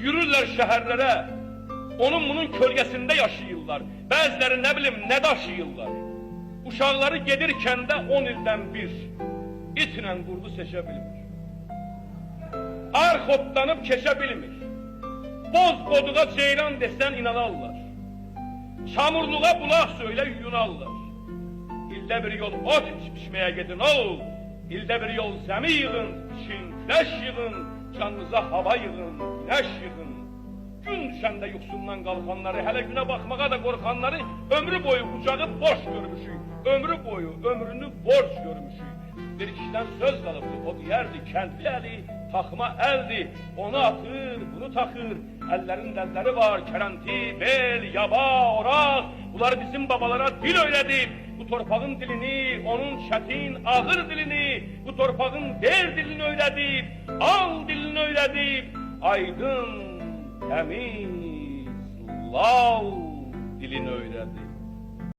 Yürürler şəhərlərə, onun bunun kölgəsində yaşayırlar. Bəziləri nə bilim nə daşıyırlar. Uşaqları gedir kəndə 10 ildən bir, itlə qurdu seçə bilmir. Arx otlanıb keçə bilmir. Boz qoduğa ceyran desən inanarlar. Çamurluğa bulaq söylə yuyunarlar. İldə bir yol ot pişməyə gedin oğul. İldə bir yol zəmi yığın, için güləş yığın, canınıza hava yığın, güləş yığın. Gün düşəndə yuxusundan qalxanları, hələ günə baxmağa da qorxanları ömrü boyu qucağı boş görmüşük. Ömrü boyu ömrünü borc görmüşük. Bir kişiden söz qalıbdı, o deyərdi, kəndli əli, taxma əldi, onu atır, bunu taxır. Əllərin dəlləri var, kərənti, bel, yaba, oraq. Bunları bizim babalara dil öyrədib. Bu torpağın dilini, onun çətin, ağır dilini, bu torpağın der dilini öyrədib, al dilini öyrədib, aydın, təmiz, lal dilini öyrədib.